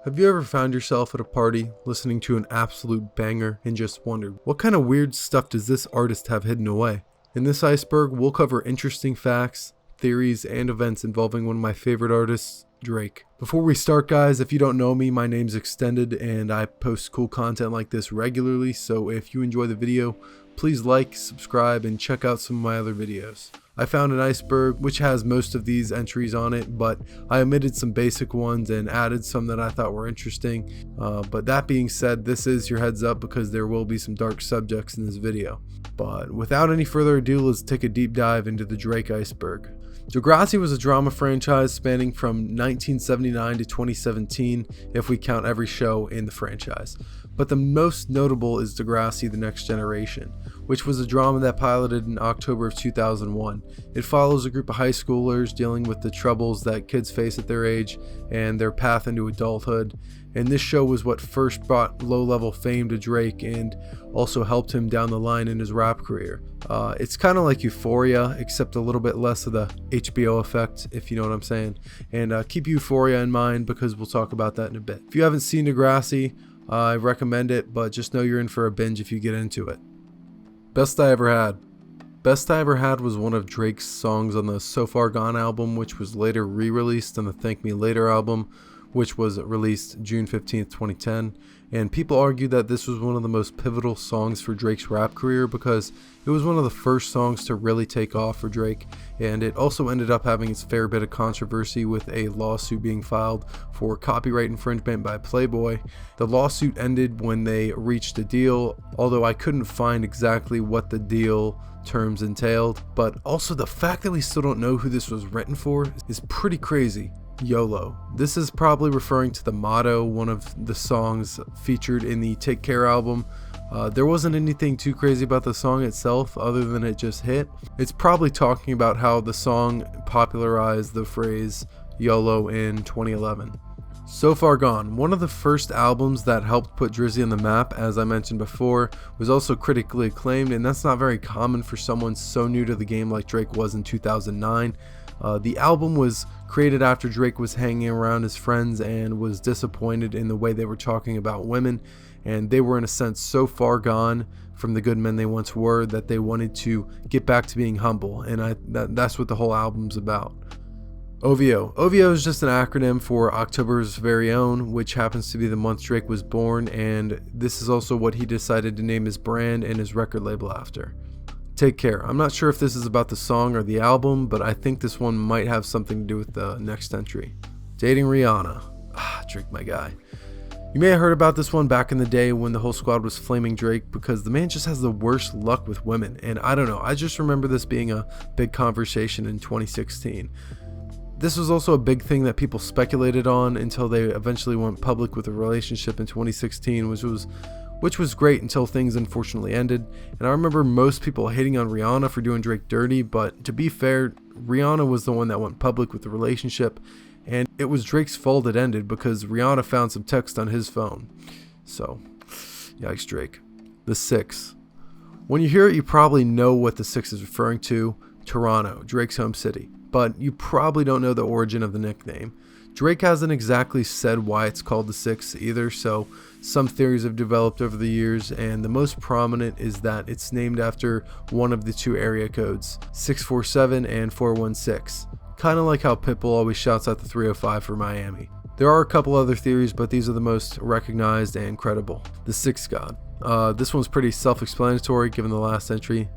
Have you ever found yourself at a party listening to an absolute banger and just wondered, what kind of weird stuff does this artist have hidden away? In this Iceberg, we'll cover interesting facts, theories, and events involving one of my favorite artists, Drake. Before we start, guys, if you don't know me, my name's Extended and I post cool content like this regularly, so if you enjoy the video, please like, subscribe, and check out some of my other videos. I found an Iceberg which has most of these entries on it, but I omitted some basic ones and added some that I thought were interesting. But that being said, this is your heads up because there will be some dark subjects in this video. But without any further ado, let's take a deep dive into the Drake Iceberg. Degrassi was a drama franchise spanning from 1979 to 2017 if we count every show in the franchise. But the most notable is Degrassi: The Next Generation, which was a drama that piloted in October of 2001. It follows a group of high schoolers dealing with the troubles that kids face at their age and their path into adulthood. And this show was what first brought low-level fame to Drake and also helped him down the line in his rap career. It's kind of like Euphoria, except a little bit less of the HBO effect, if you know what I'm saying. And keep Euphoria in mind because we'll talk about that in a bit. If you haven't seen Degrassi, I recommend it, but just know you're in for a binge if you get into it. Best I Ever Had. Best I Ever Had was one of Drake's songs on the So Far Gone album, which was later re-released on the Thank Me Later album, which was released June 15th, 2010. And people argue that this was one of the most pivotal songs for Drake's rap career because it was one of the first songs to really take off for Drake, and it also ended up having its fair bit of controversy with a lawsuit being filed for copyright infringement by Playboy. The lawsuit ended when they reached a deal, although I couldn't find exactly what the deal terms entailed, but also the fact that we still don't know who this was written for is pretty crazy. YOLO. This is probably referring to the motto, one of the songs featured in the Take Care album. There wasn't anything too crazy about the song itself other than it just hit. It's probably talking about how the song popularized the phrase YOLO in 2011. So Far Gone, one of the first albums that helped put Drizzy on the map, as I mentioned before, was also critically acclaimed, and that's not very common for someone so new to the game like Drake was in 2009. The album was created after Drake was hanging around his friends and was disappointed in the way they were talking about women, and they were in a sense so far gone from the good men they once were that they wanted to get back to being humble, and that's what the whole album's about. OVO. OVO is just an acronym for October's Very Own, which happens to be the month Drake was born, and this is also what he decided to name his brand and his record label after. Take Care. I'm not sure if this is about the song or the album, but I think this one might have something to do with the next entry. Dating Rihanna. Drake, my guy. You may have heard about this one back in the day when the whole squad was flaming Drake because the man just has the worst luck with women, and I don't know, I just remember this being a big conversation in 2016. This was also a big thing that people speculated on until they eventually went public with a relationship in 2016, which was great until things unfortunately ended. And I remember most people hating on Rihanna for doing Drake dirty, but to be fair, Rihanna was the one that went public with the relationship, and it was Drake's fault it ended because Rihanna found some text on his phone. So, yikes Drake. The Six. When you hear it, you probably know what the Six is referring to: Toronto, Drake's home city. But you probably don't know the origin of the nickname. Drake hasn't exactly said why it's called the Six either, so some theories have developed over the years, and the most prominent is that it's named after one of the two area codes, 647 and 416, kind of like how Pitbull always shouts out the 305 for Miami. There are a couple other theories, but these are the most recognized and credible. The Six God. This one's pretty self-explanatory given the last entry.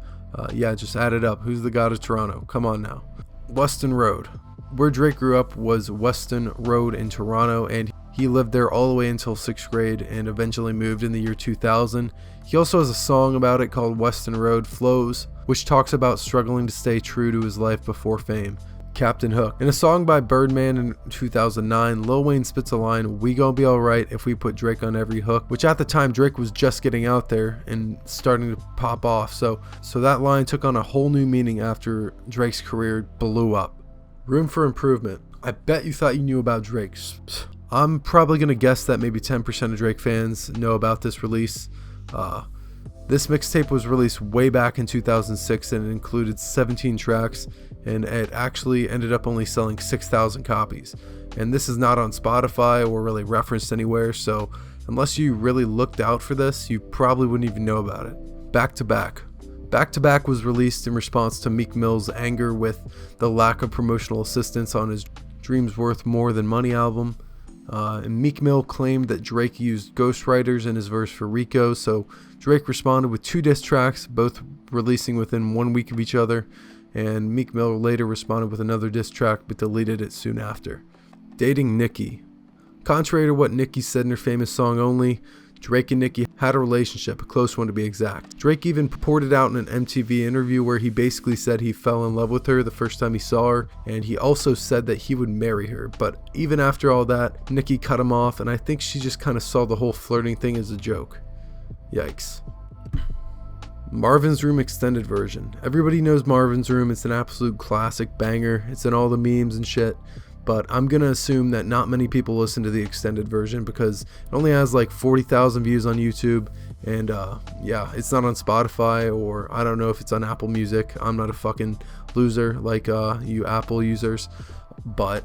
Just add it up. Who's the god of Toronto? Come on now. Weston Road. Where Drake grew up was Weston Road in Toronto, and he lived there all the way until 6th grade and eventually moved in the year 2000. He also has a song about it called Weston Road Flows, which talks about struggling to stay true to his life before fame. Captain Hook. In a song by Birdman in 2009, Lil Wayne spits a line, "We gon' be alright if we put Drake on every hook," which at the time Drake was just getting out there and starting to pop off, so that line took on a whole new meaning after Drake's career blew up. Room for improvement. I bet you thought you knew about Drake. I'm probably going to guess that maybe 10% of Drake fans know about this release. This mixtape was released way back in 2006 and it included 17 tracks, and it actually ended up only selling 6,000 copies. And this is not on Spotify or really referenced anywhere, so unless you really looked out for this, you probably wouldn't even know about it. Back to Back. Back to Back was released in response to Meek Mill's anger with the lack of promotional assistance on his Dreams Worth More Than Money album. And Meek Mill claimed that Drake used ghostwriters in his verse for Rico, so Drake responded with 2 diss tracks, both releasing within 1 week of each other, and Meek Mill later responded with another diss track but deleted it soon after. Dating Nicki. Contrary to what Nicki said in her famous song Only, Drake and Nicki had a relationship, a close one to be exact. Drake even purported out in an MTV interview where he basically said he fell in love with her the first time he saw her, and he also said that he would marry her. But even after all that, Nicki cut him off, and I think she just kind of saw the whole flirting thing as a joke. Yikes. Marvins Room extended version. Everybody knows Marvins Room. It's an absolute classic banger. It's in all the memes and shit. But I'm going to assume that not many people listen to the extended version because it only has like 40,000 views on YouTube. And yeah, it's not on Spotify, or I don't know if it's on Apple Music. I'm not a fucking loser like you Apple users. But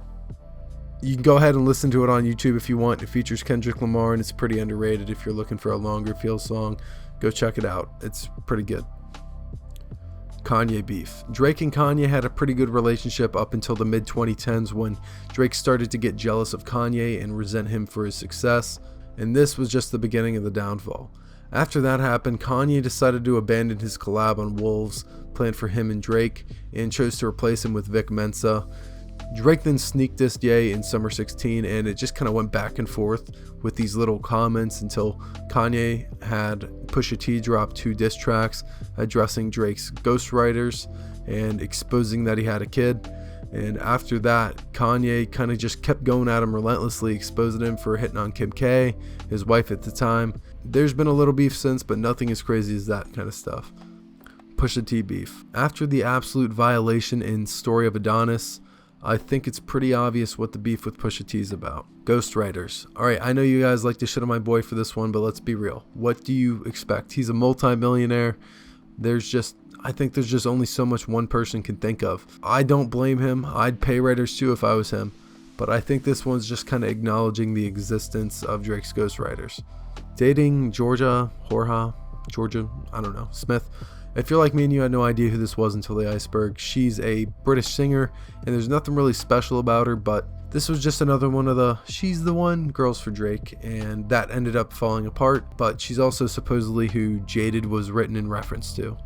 you can go ahead and listen to it on YouTube if you want. It features Kendrick Lamar and it's pretty underrated. If you're looking for a longer feel song, go check it out. It's pretty good. Kanye Beef. Drake and Kanye had a pretty good relationship up until the mid-2010s when Drake started to get jealous of Kanye and resent him for his success, and this was just the beginning of the downfall. After that happened, Kanye decided to abandon his collab on Wolves, planned for him and Drake, and chose to replace him with Vic Mensa. Drake then sneak dissed Ye in Summer 16, and it just kind of went back and forth with these little comments until Kanye had Pusha T drop 2 diss tracks addressing Drake's ghostwriters and exposing that he had a kid. And after that, Kanye kind of just kept going at him relentlessly, exposing him for hitting on Kim K, his wife at the time. There's been a little beef since, but nothing as crazy as that kind of stuff. Pusha T beef. After the absolute violation in Story of Adonis, I think it's pretty obvious what the beef with Pusha T is about. Ghostwriters. Alright, I know you guys like to shit on my boy for this one, but let's be real. What do you expect? He's a multi-millionaire. I think there's just only so much one person can think of. I don't blame him. I'd pay writers too if I was him. But I think this one's just kind of acknowledging the existence of Drake's ghostwriters. Dating Georgia, I don't know, Smith. If you're like me and you had no idea who this was until the Iceberg, she's a British singer, and there's nothing really special about her, but this was just another one of the she's the one girls for Drake, and that ended up falling apart, but she's also supposedly who Jaded was written in reference to.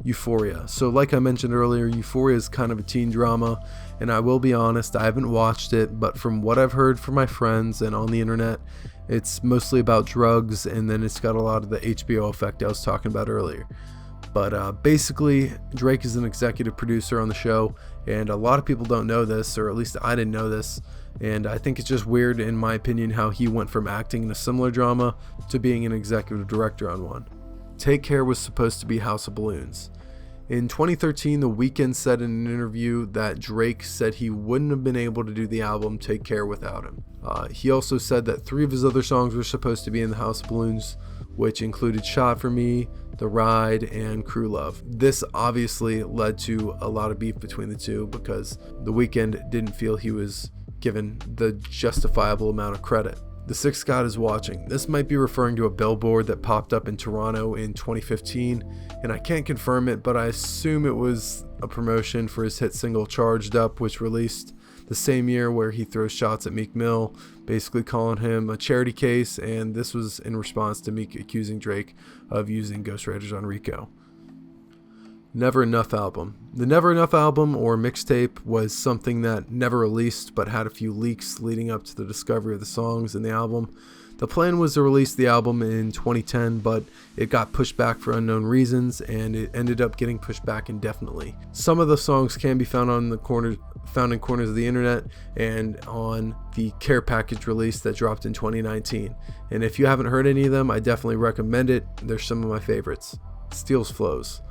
Euphoria. So like I mentioned earlier, Euphoria is kind of a teen drama, and I will be honest, I haven't watched it, but from what I've heard from my friends and on the internet, it's mostly about drugs, and then it's got a lot of the HBO effect I was talking about earlier. But basically, Drake is an executive producer on the show, and a lot of people don't know this, or at least I didn't know this, and I think it's just weird, in my opinion, how he went from acting in a similar drama to being an executive director on one. Take Care was supposed to be House of Balloons. In 2013, The Weeknd said in an interview that Drake said he wouldn't have been able to do the album Take Care without him. He also said that 3 of his other songs were supposed to be in the House of Balloons, which included Shot For Me, The Ride, and Crew Love. This obviously led to a lot of beef between the two because The Weeknd didn't feel he was given the justifiable amount of credit. The Sixth God Is Watching. This might be referring to a billboard that popped up in Toronto in 2015, and I can't confirm it, but I assume it was a promotion for his hit single Charged Up, which released the same year, where he throws shots at Meek Mill, basically calling him a charity case, and this was in response to Meek accusing Drake of using ghostwriters on Rico. Never Enough album. The Never Enough album, or mixtape, was something that never released but had a few leaks leading up to the discovery of the songs in the album. The plan was to release the album in 2010, but it got pushed back for unknown reasons, and it ended up getting pushed back indefinitely. Some of the songs can be found in corners of the internet and on the Care Package release that dropped in 2019. And if you haven't heard any of them, I definitely recommend it. They're some of my favorites. Steals Flows.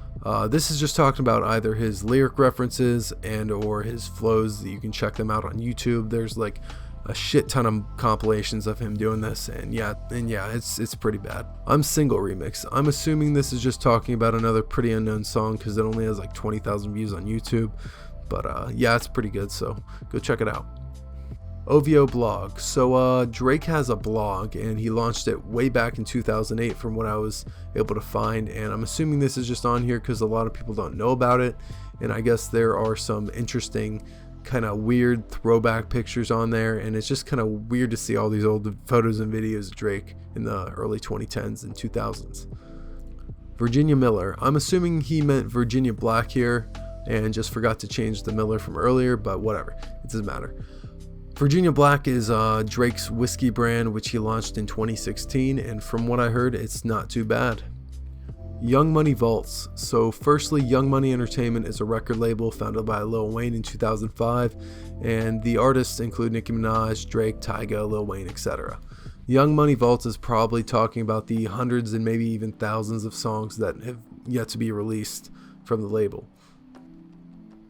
This is just talking about either his lyric references and or his flows. You can check them out on YouTube. There's like a shit ton of compilations of him doing this, and yeah, it's pretty bad. I'm Single remix. I'm assuming this is just talking about another pretty unknown song because it only has like 20,000 views on YouTube, but yeah, it's pretty good, so go check it out. OVO blog. So Drake has a blog, and he launched it way back in 2008 from what I was able to find, and I'm assuming this is just on here because a lot of people don't know about it, and I guess there are some interesting kind of weird throwback pictures on there, and it's just kind of weird to see all these old photos and videos of Drake in the early 2010s and 2000s. Virginia Miller. I'm assuming he meant Virginia Black here and just forgot to change the Miller from earlier, but whatever, it doesn't matter. Virginia Black is Drake's whiskey brand, which he launched in 2016, and from what I heard, it's not too bad. Young Money Vaults. So firstly, Young Money Entertainment is a record label founded by Lil Wayne in 2005, and the artists include Nicki Minaj, Drake, Tyga, Lil Wayne, etc. Young Money Vaults is probably talking about the hundreds and maybe even thousands of songs that have yet to be released from the label.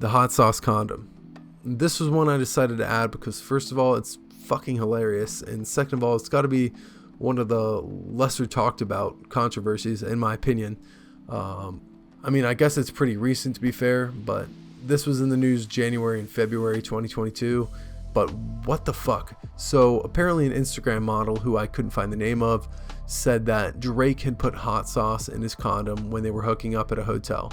The Hot Sauce Condom. This was one I decided to add because first of all, it's fucking hilarious, and second of all, it's got to be one of the lesser talked about controversies in my opinion. I mean, I guess it's pretty recent to be fair, but this was in the news January and February 2022. But what the fuck? So apparently an Instagram model who I couldn't find the name of said that Drake had put hot sauce in his condom when they were hooking up at a hotel.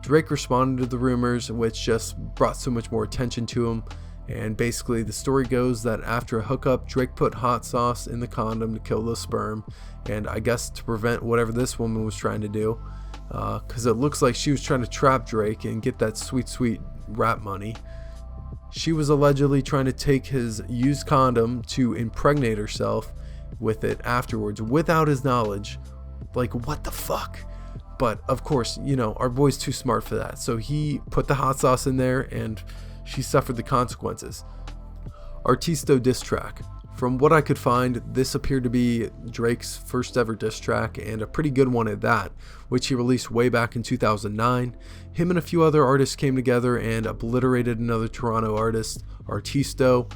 Drake responded to the rumors, which just brought so much more attention to him, and basically the story goes that after a hookup, Drake put hot sauce in the condom to kill the sperm, and I guess to prevent whatever this woman was trying to do, because it looks like she was trying to trap Drake and get that sweet rap money. She was allegedly trying to take his used condom to impregnate herself with it afterwards without his knowledge. Like, what the fuck? But of course, you know, our boy's too smart for that. So he put the hot sauce in there and she suffered the consequences. Artisto diss track. From what I could find, this appeared to be Drake's first ever diss track, and a pretty good one at that, which he released way back in 2009. Him and a few other artists came together and obliterated another Toronto artist, Artisto,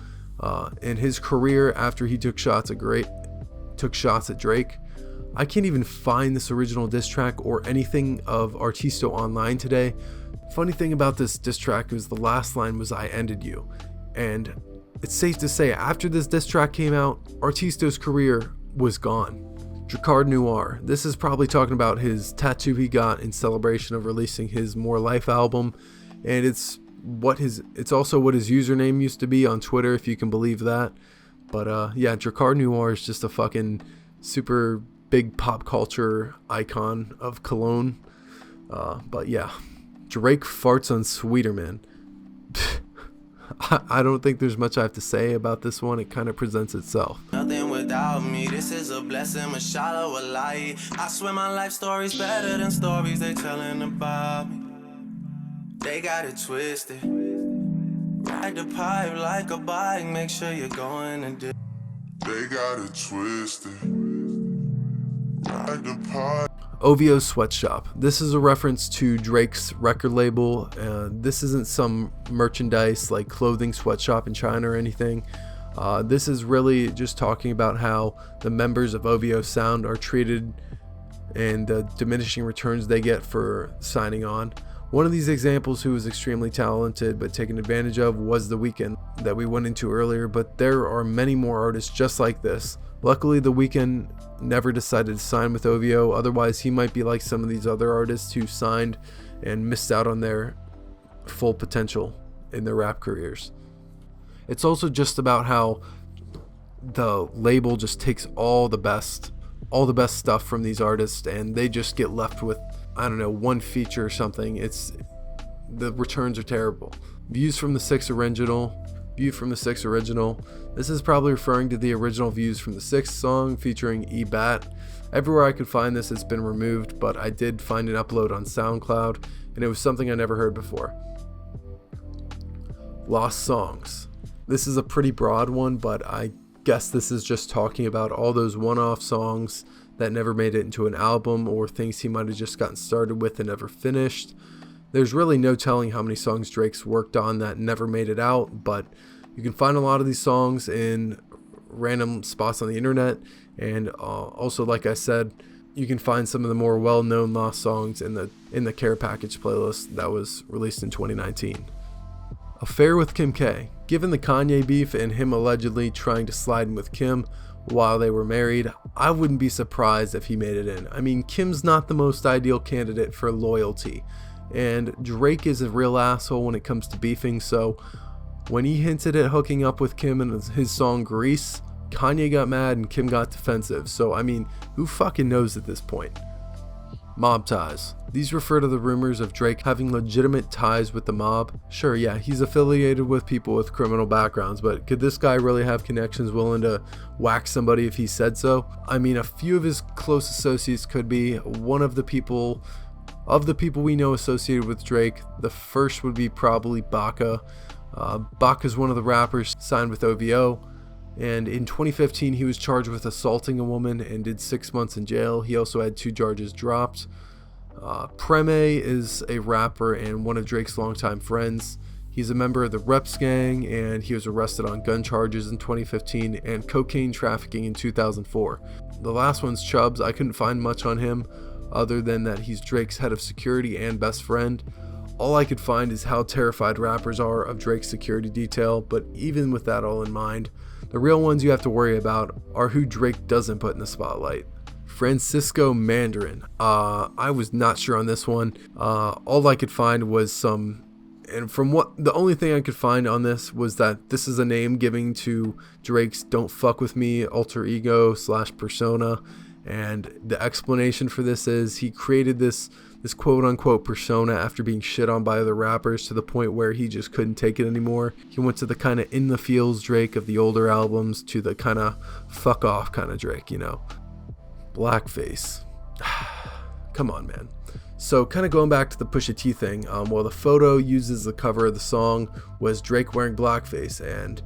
in his career after he took shots at Drake. I can't even find this original diss track or anything of Artisto online today. Funny thing about this diss track is the last line was "I ended you," and it's safe to say after this diss track came out, Artisto's career was gone. Dricard Noir. This is probably talking about his tattoo he got in celebration of releasing his More Life album, and it's also what his username used to be on Twitter, if you can believe that. But yeah, Dricard Noir is just a fucking super big pop culture icon of cologne. But yeah, Drake farts on Sweeterman. I don't think there's much I have to say about this one. It kind of presents itself. Nothing without me. This is a blessing, a shallow light. I swear my life story's better than stories they telling about me. They got it twisted. Ride the pipe like a bike. Make sure you're going to do. They got it twisted. Ride the pipe. OVO Sweatshop. This is a reference to Drake's record label. This isn't some merchandise like clothing sweatshop in China or anything. This is really just talking about how the members of OVO Sound are treated and the diminishing returns they get for signing on. One of these examples who was extremely talented but taken advantage of was The Weeknd that we went into earlier, but there are many more artists just like this. Luckily, The Weeknd never decided to sign with OVO, otherwise he might be like some of these other artists who signed and missed out on their full potential in their rap careers. It's also just about how the label just takes all the best stuff from these artists and they just get left with, I don't know, one feature or something. The returns are terrible. Views from the Six original. This is probably referring to the original Views from the Six song featuring E-Bat. Everywhere I could find this, it's been removed, but I did find an upload on SoundCloud, and it was something I never heard before. Lost Songs. This is a pretty broad one, but I guess this is just talking about all those one-off songs that never made it into an album or things he might have just gotten started with and never finished. There's really no telling how many songs Drake's worked on that never made it out, but You can find a lot of these songs in random spots on the internet, and also, like I said, you can find some of the more well-known lost songs in the Care Package playlist that was released in 2019. Affair with Kim K. Given the Kanye beef and him allegedly trying to slide in with Kim while they were married, I wouldn't be surprised if he made it in. I mean, Kim's not the most ideal candidate for loyalty, and Drake is a real asshole when it comes to beefing, so when he hinted at hooking up with Kim in his song Grease, Kanye got mad and Kim got defensive, so I mean, who fucking knows at this point? Mob ties. These refer to the rumors of Drake having legitimate ties with the mob. Sure, yeah, he's affiliated with people with criminal backgrounds, but could this guy really have connections willing to whack somebody if he said so? I mean, a few of his close associates could be. One of the people we know associated with Drake, the first would be probably Baca. Baca's one of the rappers signed with OVO. And in 2015, he was charged with assaulting a woman and did 6 months in jail. He also had 2 charges dropped. Preme is a rapper and one of Drake's longtime friends. He's a member of the Reps gang, and he was arrested on gun charges in 2015 and cocaine trafficking in 2004. The last one's Chubbs. I couldn't find much on him other than that he's Drake's head of security and best friend. All I could find is how terrified rappers are of Drake's security detail, but even with that all in mind, the real ones you have to worry about are who Drake doesn't put in the spotlight. Franscisco Mandrin. I was not sure on this one. All I could find was the only thing I could find on this was that this is a name giving to Drake's Don't Fuck With Me alter ego / persona. And the explanation for this is he created this quote unquote persona after being shit on by other rappers to the point where he just couldn't take it anymore. He went to the kind of in the feels Drake of the older albums to the kind of fuck off kind of Drake, you know. Blackface. Come on, man. So kind of going back to the Pusha T thing, the photo uses the cover of the song was Drake wearing blackface, and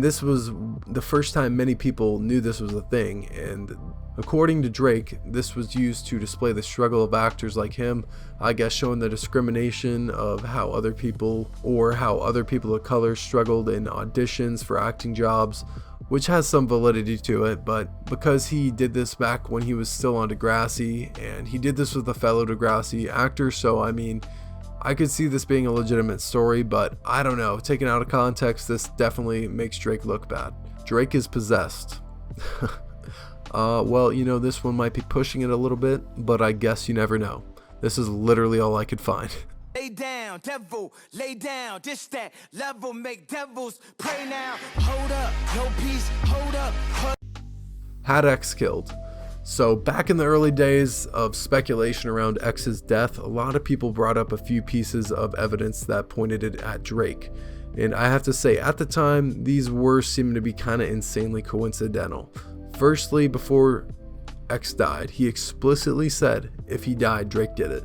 this was the first time many people knew this was a thing, and according to Drake, this was used to display the struggle of actors like him, I guess showing the discrimination of how other people of color struggled in auditions for acting jobs, which has some validity to it, but because he did this back when he was still on Degrassi, and he did this with a fellow Degrassi actor, so I mean, I could see this being a legitimate story, but I don't know, taken out of context, this definitely makes Drake look bad. Drake is possessed. Well, you know, this one might be pushing it a little bit, but I guess you never know. This is literally all I could find. Lay down, devil, lay down, this that level, make devils pray now. Hold up, no peace, hold up. Had X killed. So back in the early days of speculation around X's death, a lot of people brought up a few pieces of evidence that pointed it at Drake. And I have to say, at the time, these were seeming to be kind of insanely coincidental. Firstly, before X died, he explicitly said if he died, Drake did it.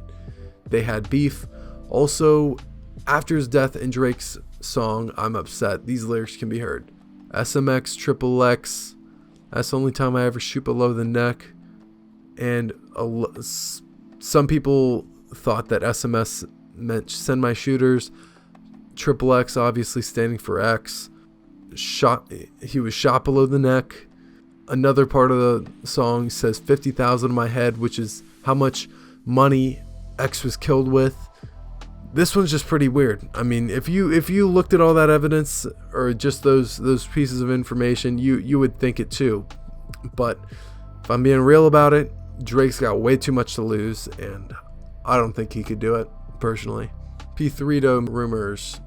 They had beef. Also, after his death in Drake's song, I'm Upset, these lyrics can be heard. SMX, Triple X, that's the only time I ever shoot below the neck. And some people thought that SMS meant send my shooters. Triple X obviously standing for X. He was shot below the neck. Another part of the song says 50,000 in my head, which is how much money X was killed with. This one's just pretty weird. I mean, if you looked at all that evidence or just those pieces of information, you would think it too. But if I'm being real about it, Drake's got way too much to lose, and I don't think he could do it personally. P3dom Rumors.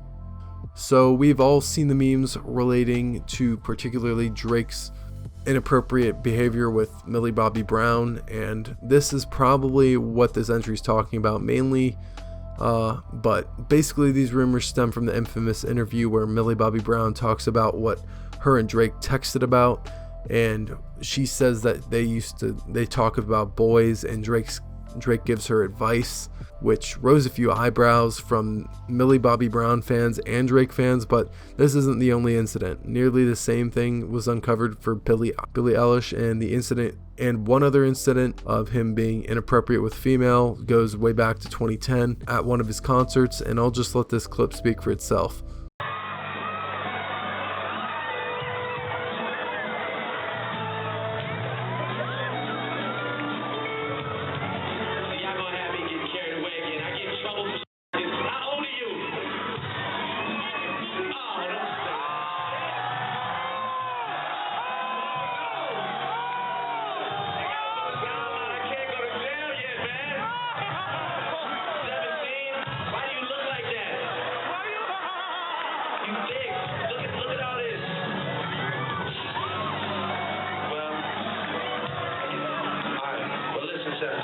So we've all seen the memes relating to particularly Drake's inappropriate behavior with Millie Bobby Brown, and this is probably what this entry is talking about mainly. But basically these rumors stem from the infamous interview where Millie Bobby Brown talks about what her and Drake texted about, and she says that they talk about boys, and Drake gives her advice, which rose a few eyebrows from Millie Bobby Brown fans and Drake fans, but this isn't the only incident. Nearly the same thing was uncovered for Billie Eilish, and one other incident of him being inappropriate with female goes way back to 2010 at one of his concerts, and I'll just let this clip speak for itself.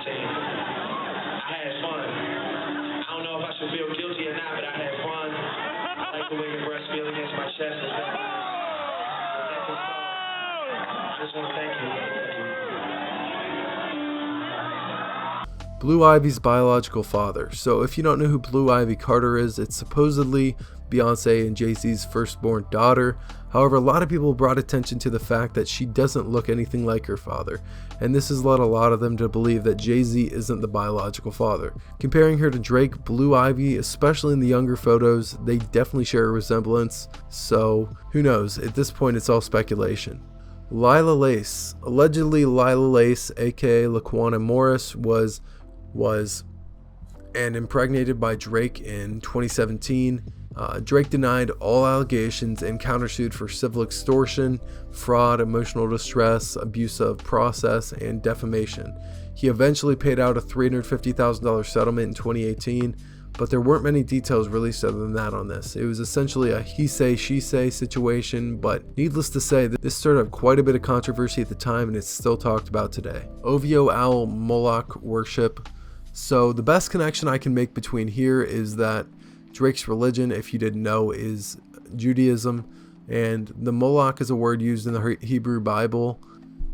team. I had fun. I don't know if I should feel guilty or not, but I had fun. I like the way your breasts feel against my chest. I just want to thank you. Blue Ivy's biological father. So if you don't know who Blue Ivy Carter is, it's supposedly Beyonce and Jay-Z's firstborn daughter. However, a lot of people brought attention to the fact that she doesn't look anything like her father, and this has led a lot of them to believe that Jay-Z isn't the biological father. Comparing her to Drake, Blue Ivy, especially in the younger photos, they definitely share a resemblance, so who knows, at this point it's all speculation. Lila Lace. Allegedly, Lila Lace, aka Laquana Morris, was and impregnated by Drake in 2017. Drake denied all allegations and countersued for civil extortion, fraud, emotional distress, abuse of process, and defamation. He eventually paid out a $350,000 settlement in 2018, but there weren't many details released other than that on this. It was essentially a he say, she say situation, but needless to say, this stirred up quite a bit of controversy at the time and it's still talked about today. OVO Owl Moloch Worship. So the best connection I can make between here is that Drake's religion, if you didn't know, is Judaism, and the Moloch is a word used in the Hebrew Bible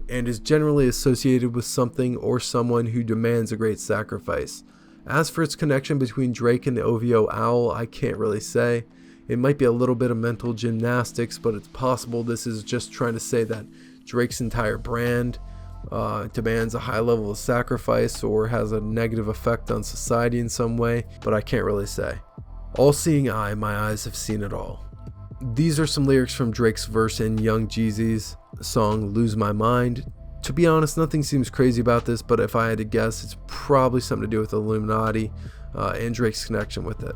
and is generally associated with something or someone who demands a great sacrifice. As for its connection between Drake and the OVO Owl, I can't really say. It might be a little bit of mental gymnastics, but it's possible this is just trying to say that Drake's entire brand demands a high level of sacrifice or has a negative effect on society in some way, but I can't really say. All-seeing eye, my eyes have seen it all. These are some lyrics from Drake's verse in Young Jeezy's song Lose My Mind. To be honest, nothing seems crazy about this, but if I had to guess, it's probably something to do with the Illuminati and Drake's connection with it.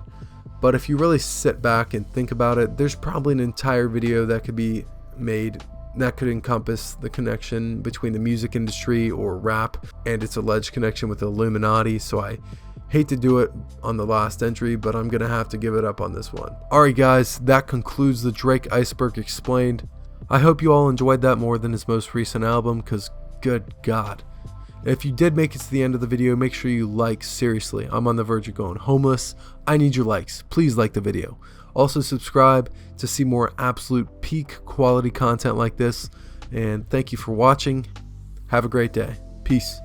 But if you really sit back and think about it, there's probably an entire video that could be made that could encompass the connection between the music industry or rap and its alleged connection with the Illuminati, so I hate to do it on the last entry, but I'm gonna have to give it up on this one. Alright guys, that concludes the Drake Iceberg Explained. I hope you all enjoyed that more than his most recent album, because good God. If you did make it to the end of the video, make sure you like. Seriously, I'm on the verge of going homeless. I need your likes. Please like the video. Also subscribe to see more absolute peak quality content like this. And thank you for watching. Have a great day. Peace.